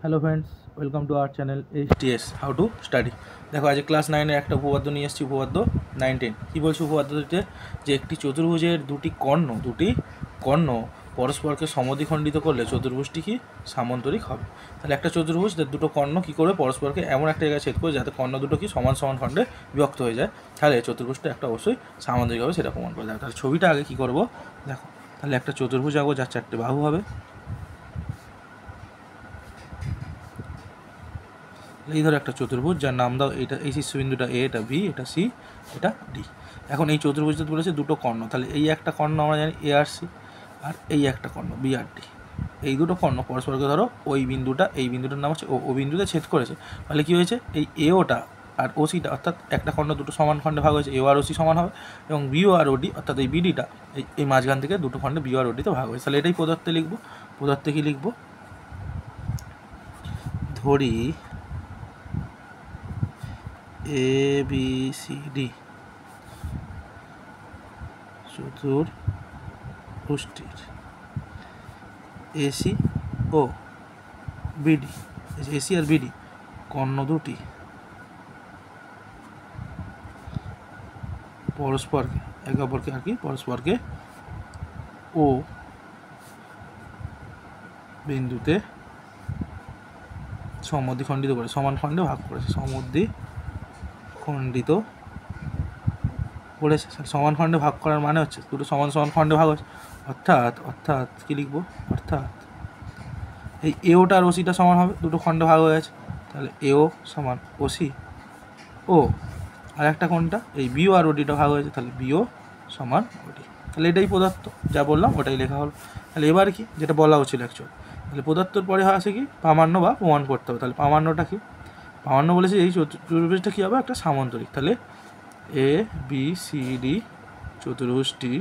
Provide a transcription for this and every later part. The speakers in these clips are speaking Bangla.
Hello friends, welcome to our channel HTS how to study. দেখো আজ ক্লাস 9-এর একটা উপপাদ্য নিয়ে এসেছি, উপপাদ্য 9-10। কী বলছে উপপাদ্যটিতে? যে একটি চতুর্ভুজের দুটি কর্ণ পরস্পরকে সমদ্বিখণ্ডিত করলে চতুর্ভুজটি কি সামান্তরিক হবে। তাহলে একটা চতুর্ভুজ দুটো কর্ণ কী করে পরস্পরকে এমন একটা জায়গায় ছেদ করে যাতে কর্ণ দুটো কি সমান সমান খণ্ডে বিভক্ত হয়ে যায়, তাহলে চতুর্ভুজটা একটা অবশ্যই সামান্তরিক হবে, সেটা প্রমাণ করে দেয়। তাহলে ছবিটা আগে কী করবো দেখো। তাহলে একটা চতুর্ভুজ আঁকবো যার 4টে বাহু হবে। এই ধরো একটা চতুর্ভুজ যার নাম দাও, এটা এই শীর্ষবিন্দুটা এ, এটা বি, এটা সি, এটা ডি। এখন এই চতুর্ভুজটা বলেছে দুটো কর্ণ, তাহলে এই একটা কর্ণ আমরা জানি এ আর সি, আর এই একটা কর্ণ বি আর ডি। এই দুটো কর্ণ পরস্পরকে ধরো ওই বিন্দুটা, এই বিন্দুটার নাম হচ্ছে ও বিন্দুতে ছেদ করেছে। তাহলে কী হয়েছে, এই এওটা আর ওসিটা অর্থাৎ একটা খণ্ড দুটো সমান খণ্ডে ভাগ হয়েছে, এও আর ওসি সমান হবে, এবং বিও আর ওডি অর্থাৎ এই বিডিটা এই মাঝখান থেকে দুটো খণ্ডে বিও আর ওডিতে ভাগ হয়েছে। তাহলে এটাই পদার্থে লিখবো। পদার্থে কি লিখবো? ধরি A B C D চতুর্ভুজটির AC O BD, AC R BD কর্ণ দুটি পরস্পরকে একে অপরকে আর কি পরস্পরকে ও বিন্দুতে সমদ্বিখণ্ডিত করে সমান খণ্ডে ভাগ করেছে, সমদ্বিখণ্ডিত করেছে। সমান খণ্ডে ভাগ করার মানে হচ্ছে দুটো সমান সমান খণ্ডে ভাগ হচ্ছে, অর্থাৎ কী লিখবো, অর্থাৎ এই এওটা আর ওসিটা সমান হবে, দুটো খণ্ডে ভাগ হয়ে গেছে। তাহলে এও সমান ওসি ও আর একটা কোনটা এই বিও আর ওডিটা ভাগ হয়েছে, তাহলে বিও সমান ওডি। তাহলে এটাই পদার্থ, যা বললাম ওটাই লেখা হলো। তাহলে এবার কি যেটা বলা হচ্ছিল অ্যাকচুয়ালি, তাহলে পদার্থর পরে আসে কি প্রামাণ্য বা প্রমাণ করতে হবে। তাহলে প্রামাণ্যটা কি? প্রামাণ্য বলেছে এই চতুর্ভুজটা কী হবে, একটা সামান্তরিক। তাহলে এ বি সি ডি চতুর্ভুজটি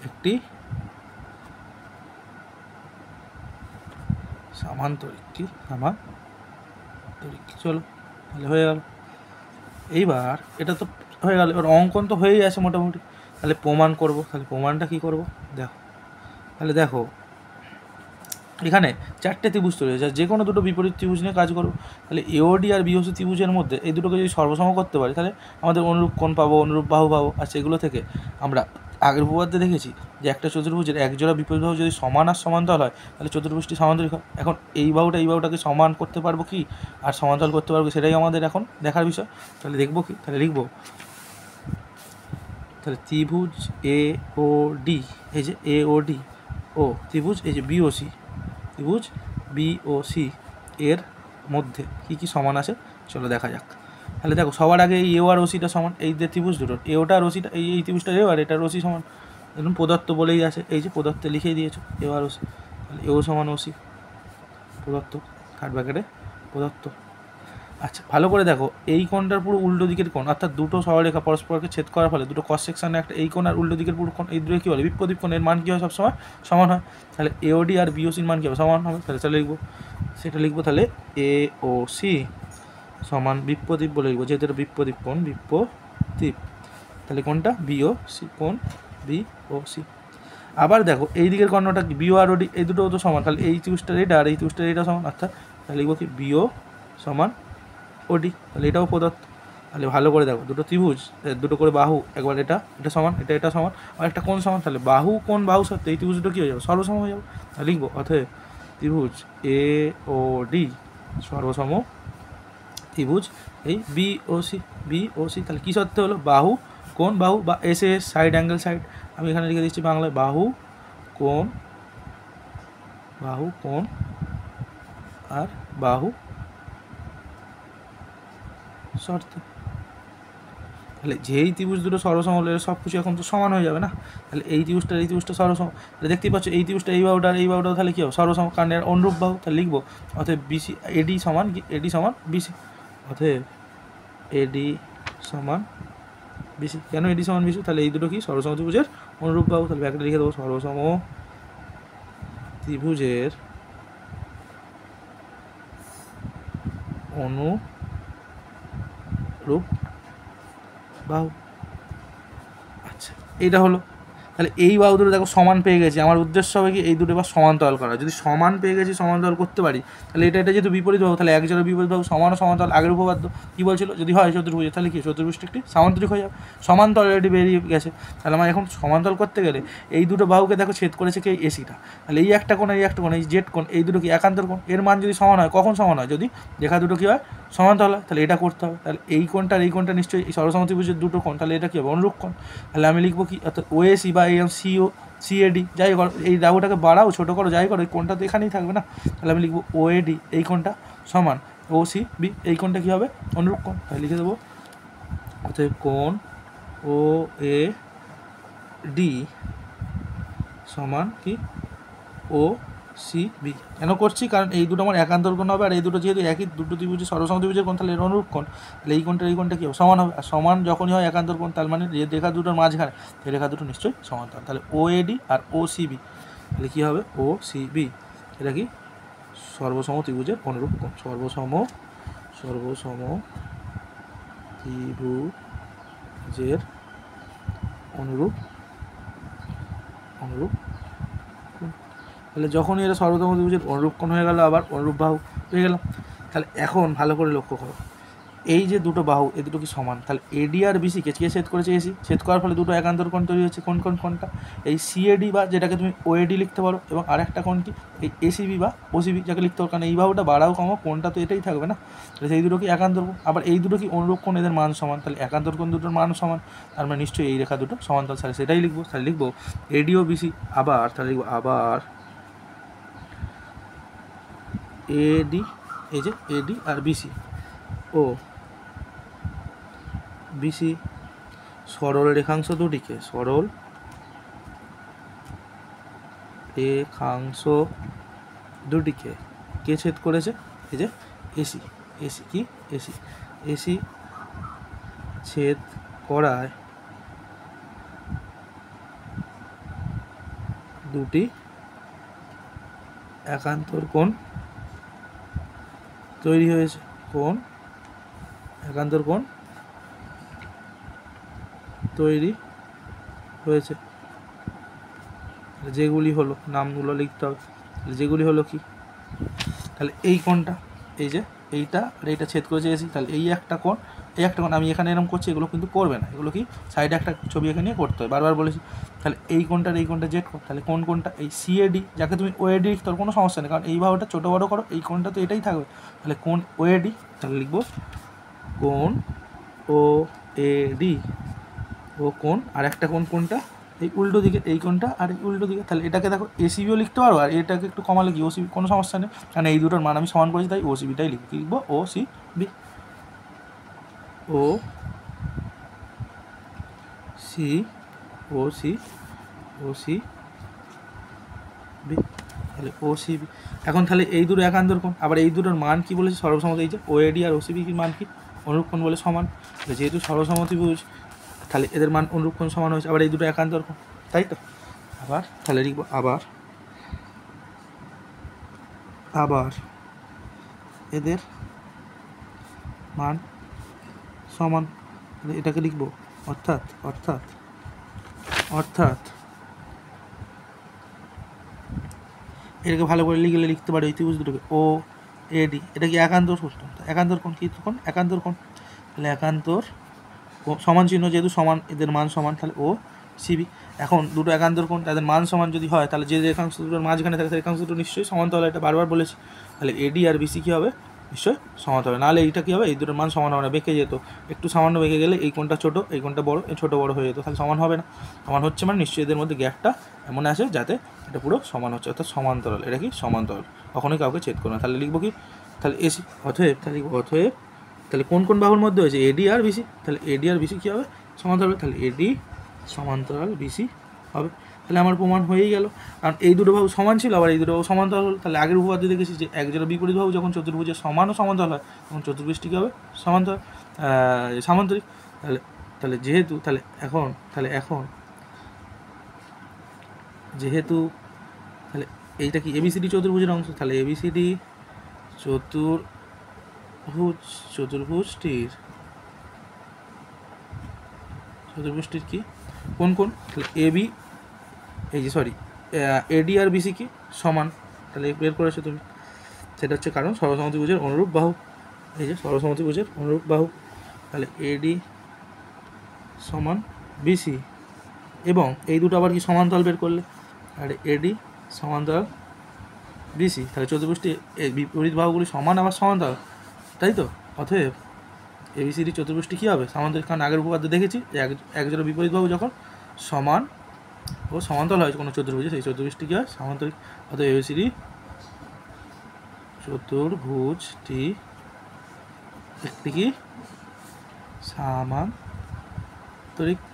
একটি সামান্তরিক। চলো তাহলে হয়ে গেল। এইবার এটা তো হয়ে গেল, এবার অঙ্কন তো হয়েই আছে মোটামুটি। তাহলে প্রমাণ করব। তাহলে প্রমাণটা কী করব দেখো। তাহলে দেখো এখানে 4টে ত্রিভুজ তৈরি হয়েছে, যে কোনো দুটো বিপরীত ত্রিভুজ নিয়ে কাজ করবো। তাহলে এওডি আর বিওসি ত্রিভুজের মধ্যে এই দুটোকে যদি সর্বসম করতে পারি, তাহলে আমাদের অনুরূপ কোণ পাবো, অনুরূপ বাহু পাবো। আর সেগুলো থেকে আমরা আগের উপপাদ্যে দেখেছি যে একটা চতুর্ভুজের একজোড়া বিপরীত বাহু যদি সমান আর সমান্তরাল হয়, তাহলে চতুর্ভুজটি সামান্তরিক হয়। এখন এই বাহুটাকে সমান করতে পারবো কি আর সমান্তরাল করতে পারবো, সেটাই আমাদের এখন দেখার বিষয়। তাহলে দেখবো কি, তাহলে লিখবো, তাহলে ত্রিভুজ এ ও ডি, এই যে এ ও ডি ও ত্রিভুজ এই যে বিওসি, ত্রিভুজ বিওসি এর মধ্যে কী কী সমান আছে চলো দেখা যাক। তাহলে দেখো সবার আগে এই এও আর ওসিটা সমান, এই যে ত্রিভুজ দুটোর এওটা আর ওসিটা, এই ত্রিভুজটা এও আর এটার ওসি সমান। দেখুন পদার্থ বলেই আছে, এই যে পদার্থে লিখেই দিয়েছো এও আর ওসি, তাহলে এও সমান ওসি পদার্থ, থার্ড ব্র্যাকেটে পদার্থ। আচ্ছা ভালো করে দেখো, এই কোণটার পুরো উল্টো দিকের কোণ, অর্থাৎ দুটো সরলরেখা পরস্পরকে ছেদ করার ফলে দুটো ক্রস সেকশনে একটা এই কোণ আর উল্টো দিকের পুরো কোণ, এই দুটো কী বলে বিপরীত কোণ, এর মান কী হয় সবসময় সমান হয়। তাহলে এওডি আর বিওসির মান কী হবে, সমান হবে। তাহলে সেটা লিখবো, তাহলে এ ও সি সমান বিপরীত বলে লিখবো, যেহেতু এটা বিপরীত কোণ, বিপরীত। তাহলে কোনটা বিওসি, কোণ বিওসি। আবার দেখো এই দিকের কর্ণটা কি বিও আর ওডি, এই দুটো তো সমান, তাহলে এই ত্রিভুজটার এটা আর এই ত্রিভুজটার এটা সমান, অর্থাৎ তাহলে লিখবো কি বিও সমান ওডি। তাহলে এটাও পদার্থ। তাহলে ভালো করে দেখো দুটো ত্রিভুজ, দুটো করে বাহু, একবার এটা সমান, এটা সমান, আর একটা কোণ সমান, তাহলে কোণ বাহু সাথে এই ত্রিভুজ দুটো কী হয়ে যাবে, সর্বসম হয়ে যাবে। তাহলে লিখবো অতএব ত্রিভুজ এ ও ডি সর্বসম ত্রিভুজ এই বিওসি। তাহলে কী সত্ত্বে হলো, বাহু কোণ বাহু বা এস সাইড অ্যাঙ্গেল সাইড, আমি এখানে লিখে দিচ্ছি বাংলায় বাহু কোণ আর বাহু শর্তে। তাহলে যেই ত্রিভুজ দুটো সর্বসম হলে সব কিছু এখন তো সমান হয়ে যাবে না। তাহলে এই ত্রিভুজটা সর্বসম, তাহলে দেখতেই পাচ্ছ এই ত্রিভুজটা এই বাহুটাও তাহলে কী হবে সর্বসম, কারণ এর অনুরূপ বাহু। তাহলে লিখবো অতএব বিসি এডি সমান বিসি, অতএব এডি সমান বিসি। কেন এডি সমান বিসি, তাহলে এই দুটো কি সর্বসম ত্রিভুজের অনুরূপ বাহু। তাহলে ব্যাকেটে লিখে দেবো সর্বসম ত্রিভুজের অনুরূপ বাহু। আচ্ছা এইটা হলো। তাহলে এই বাহু দুটো দেখো সমান পেয়ে গেছি, আমার উদ্দেশ্য হবে কি এই দুটো এবার সমান্তরাল করা। যদি সমান পেয়ে গেছি সমান্তরাল করতে পারি, তাহলে এটা যেহেতু বিপরীত বাহু, তাহলে এক জোড়া বিপরীত বাহু সমান ও সমান্তরাল, আগের উপপাদ্য কী বলছিল, যদি হয় চতুর্ভুজ, তাহলে কি চতুর্ভুজটি একটি সামান্তরিক হয়ে যাবে। সমান্তরাল অলরেডি বেরিয়ে গেছে, তাহলে আমার এখন সমান্তরাল করতে গেলে এই দুটো বাহুকে দেখো ছেদ করেছে কি এসিটা, তাহলে এই একটা কোণ এই একটা কোণ, এই জেড কোণ, এই দুটো কি একান্তর কোণ, এর মান যদি সমান হয়, কখন সমান হয়, যদি রেখা দুটো কী হয় সমান্তরাল হয়, তাহলে এটা করতে হবে। তাহলে এই কোণটা আর এই কোণটা নিশ্চয়ই সর্বসমত্রিভুজের দুটো কোণ, তাহলে এটা কী হবে অনুরূপ কোণ। তাহলে আমি লিখবো কি, অর্থাৎ ওএসি বা এই সিও সিএডি যাই করো, এই বাহুটাকে বাড়াও ছোটো করো যাই করো, এই কোণটা তো এখানেই থাকবে না, তাহলে আমি লিখবো ওএডি এই কোণটা সমান ও সি বি এই কোণটা কী হবে অনুরূপ কোণ। তাহলে লিখে দেবো অতএব কোণ ও এ ডি সমান কি ও সি বি। কেন করছি, কারণ এই দুটো আমার একান্তর কোণ হবে, আর এই দুটো যেহেতু একই দুটো ত্রিভুজের সর্বসমত্রিভুজের কোণ, তাহলে এর অনুরূপ কোণ, তাহলে এই কোণটা কী হবে সমান হবে, আর সমান যখনই হয় একান্তর কোণ, তার মানে যে রেখা দুটোর মাঝখানে এই রেখা দুটো নিশ্চয়ই সমান্তরাল। তাহলে ও এডি আর ও সি বি, তাহলে কী হবে ও সি বি, এটা কি সর্বসম ত্রিভুজের অনুরূপ কোণ, সর্বসম ত্রিভুজের অনুরূপ। তাহলে যখনই এটা সর্বসম ত্রিভুজের অনুরূপ কোণ হয়ে গেল, আবার অনুরূপ বাহু পেয়ে গেলাম। তাহলে এখন ভালো করে লক্ষ্য করো, এই যে দুটো বাহু এই দুটো কি সমান, তাহলে এডি আর বিসিকে কে ছেদ করেছে এসি, ছেদ করার ফলে দুটো একান্তর কোণ তৈরি হচ্ছে। কোনটা এই সিএডি বা যেটাকে তুমি ওএডি লিখতে পারো, এবং আরেকটা কোণ কি এই এসিবি বা ওসিবি যাকে লিখতে পারো, কারণ এই বাহুটা বাড়াও কমো কোণটা তো এটাই থাকবে না, তাহলে এই দুটো কি একান্তর কোণ, আবার এই দুটো কি অনুরূপ কোণ, এদের মান সমান, তাহলে একান্তর কোণ দুটোর মান সমান, তার মানে নিশ্চয়ই এই রেখা দুটো সমান্তরাল, তাহলে সেটাই লিখবো। তাহলে লিখবো এডি ও বিসি, আবার তাহলে লিখবো আবার এডি, এই যে এডি আর বিসি ও বিসি সরল রেখাংশ দুটিকে কে ছেদ করেছে, এই যে এসি ছেদ করায় দুটি একান্তর কোণ তৈরি হয়েছে, একান্তর কোণ তৈরি হয়েছে, যেগুলি হলো নামগুলো লিখতে হবে, যেগুলি হলো কি, তাহলে এই কোণটা এই যে এইটা আর এইটা ছেদ করেছে এসি, তাহলে এই একটা কোণ আমি এখানে এরকম করছি, এগুলো কিন্তু করবে না, এগুলো কি সাইডে একটা ছবি এখানে নিয়ে করতে হয়, বারবার বলেছি। তাহলে এই কোণটা জেড কোণ, তাহলে কোনটা এই সিএডি যাকে তুমি ওএডি লিখতে পারো, কোনো সমস্যা নেই, কারণ এই বাহুটা ছোটো বড়ো করো, এই কোণটা তো এটাই থাকবে, তাহলে কোণ ওএডি, তাহলে লিখবো কোণ ও এডি ও কোণ আর একটা কোণটা এই উল্টো দিকে, এই কোণটা আর এই উল্টো দিকে, তাহলে এটাকে দেখো এসিবিও লিখতে পারো, আর এটাকে একটু কমালে কি ওসিবি, কোনো সমস্যা নেই, কারণ এই দুটোর মান আমি সমান করেছি, তাই ওসিবিটাই লিখবো ও সি বি বি, তাহলে ও সি বি। এখন তাহলে এই দুটো একান্তর কোণ, আবার এই দুটোর মান কি বলেছে সর্বসম্মত, এই যে ওএডি আর ওসিবি কি মান কি অনুরূপ কোণ বলে সমান, যেহেতু সর্বসম্মতিভুজ তাহলে এদের মান অনুরূপ কোণ সমান হয়েছে, আবার এই দুটো একান্তর কোণ, তাই তো। আবার তাহলে লিখবো আবার এদের মান সমান, এটাকে লিখবো অর্থাৎ এটাকে ভালো করে লিখতে পারি এই ত্রিভুজ দুটোকে ও এডি, এটা কি একান্তর কোণ, কি কোণ একান্তর কোণ, তাহলে একান্তর সমান চিহ্ন যেহেতু সমান, এদের মান সমান, তাহলে ও সিবি। এখন দুটো একান্তর কোণ তাদের মান সমান যদি হয়, তাহলে যে রেখাংশ দুটোর মাঝখানে থাকে সেই রেখাংশ দুটো নিশ্চয়ই সমান্তরাল, এটা বারবার বলেছি, তাহলে এডি আর বিসি কী হবে নিশ্চয়ই সমান্তরাল, নাহলে এইটা কী হবে এই দুটোর মান সমান হবে না, বেঁকে যেত, একটু সামান্য বেঁকে গেলে এই কোণটা ছোটো এই কোণটা বড়ো, এই ছোটো বড়ো হয়ে যেত, তাহলে সমান হবে না, সমান হচ্ছে মানে নিশ্চয়ই এদের মধ্যে গ্যাপটা এমন আছে যাতে এটা পুরো সমান হচ্ছে, অর্থাৎ সমান্তরাল, এটা কি সমান্তরাল, কখনোই কাউকে ছেদ করবে না। তাহলে লিখবো কি, তাহলে এসি অতএব তাহলে কোন বাহুর মধ্যে হয়েছে এডি আর বিসি, তাহলে এডি আর বিসি কী হবে সমান্তরাল, তাহলে এডি সমান্তরাল বিসি হবে, তাহলে আমার প্রমাণ হয়েই গেল, কারণ এই দুটো বাহু সমান ছিল, আবার এই দুটো বাহু সমান্তরাল হল, তাহলে আগের উপপাদ্যে দেখেছি যে এক জোড়া বিপরীত বাহু যখন চতুর্ভুজের সমান ও সমান্তরাল হয় তখন চতুর্ভুজটি কী হবে সামান্তরিক। তাহলে যেহেতু তাহলে এইটা কি এবিসিডি চতুর্ভুজের অংশ, তাহলে এবিসিডি চতুর্ভুজটির কি কোন, তাহলে এবি এই যে সরি এডি আর বিসি কি সমান, তাহলে বের করেছো তুমি, সেটা হচ্ছে কারণ সর্বসমত্রিভুজের অনুরূপ বাহু, এই যে সর্বসমত্রিভুজের অনুরূপ বাহু, তাহলে এডি সমান বিসি, এবং এই দুটো আবার কি সমান্তরাল বের করলে, আর এডি সমান্তরাল বিসি, তাহলে চতুর্ভুজটি এই বিপরীত বাহুগুলি সমান আবার সমান্তরাল, তাই তো? অতএব এবিসিডি চতুর্ভুজটি কী হবে সমান্তরাল, কারণ আগের উপপাদ্য দেখেছি একজোড়া বিপরীত বাহু যখন সমান ও সমান্তরাল হয় কোনো চতুর্ভুজে, সেই চতুর্ভুজটি কী হয় সমান্তরিক। অতএব এবিসিডি চতুর্ভুজটি একটি কি সামান্তরিক।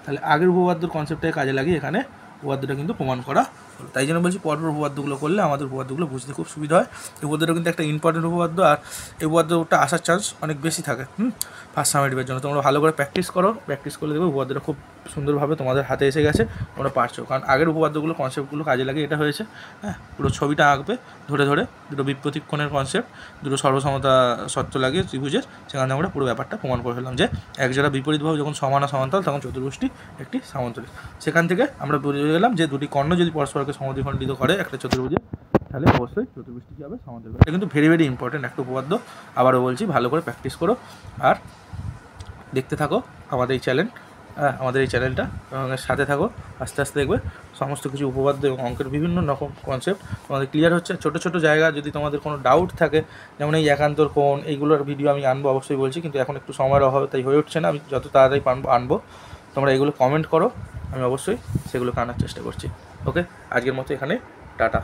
তাহলে আগের উপপাদ্যর কনসেপ্টটাকে কাজে লাগিয়ে এখানে উপপাদ্যটা কিন্তু প্রমাণ করা হলো। তাই জন্য বলছি পরপর উপপাদ্যগুলো করলে আমাদের উপপাদ্যগুলো বুঝতে খুব সুবিধা হয়। এই উপপাদ্যটা কিন্তু একটা ইম্পর্টেন্ট উপপাদ্য, আর এই উপপাদ্যটা আসার চান্স অনেক বেশি থাকে ফার্স্ট সামেটিভের জন্য। তোমরা ভালো করে প্র্যাকটিস করো, প্র্যাকটিস করলে দেখবে উপপাদ্যটা খুব সুন্দরভাবে তোমাদের হাতে এসে গেছে, তোমরা পারছো। কারণ আগের উপপাদ্যগুলো কনসেপ্টগুলো কাজে লাগে এটা হয়েছে, হ্যাঁ, পুরো ছবিটা আঁকবে ধরে ধরে, দুটো বিপ্রতীক্ষণের কনসেপ্ট, দুটো সর্বসমতা শর্ত লাগে ত্রিভুজের, সেখানে আমরা পুরো ব্যাপারটা প্রমাণ করে ফেললাম যে একজোড়া বিপরীত বাহু যখন সমান আর সমান্তরাল তখন চতুর্ভুজটি একটি সামান্তরিক। সেখান থেকে আমরা বুঝে গেলাম যে দুটি কর্ণ যদি পরস্পরকে সমদ্বিখণ্ডিত করে একটা চতুর্ভুজে, তাহলে অবশ্যই চতুর্ভুজটি কী হবে সমান্তরাল। এটা কিন্তু ভেরি ভেরি ইম্পর্টেন্ট একটা উপপাদ্য। আবারও বলছি ভালো করে প্র্যাকটিস করো আর দেখতে থাকো আমাদের এই চ্যানেল, আমাদের এই চ্যানেলটা সাথে থাকো, আস্তে আস্তে দেখবে সমস্ত কিছু উপপাদ্য এবং অঙ্কের বিভিন্ন রকম কনসেপ্ট তোমাদের ক্লিয়ার হচ্ছে। ছোটো ছোটো জায়গা যদি তোমাদের কোনো ডাউট থাকে, যেমন এই একান্তর কোণ, এইগুলোর ভিডিও আমি আনবো অবশ্যই বলছি, কিন্তু এখন একটু সময়ের অভাবে তাই হয়ে উঠছে না, আমি যত তাড়াতাড়ি আনবো। তোমরা এগুলো কমেন্ট করো, আমি অবশ্যই সেগুলোকে আনার চেষ্টা করছি। ওকে, আজকের মতো এখানে টাটা।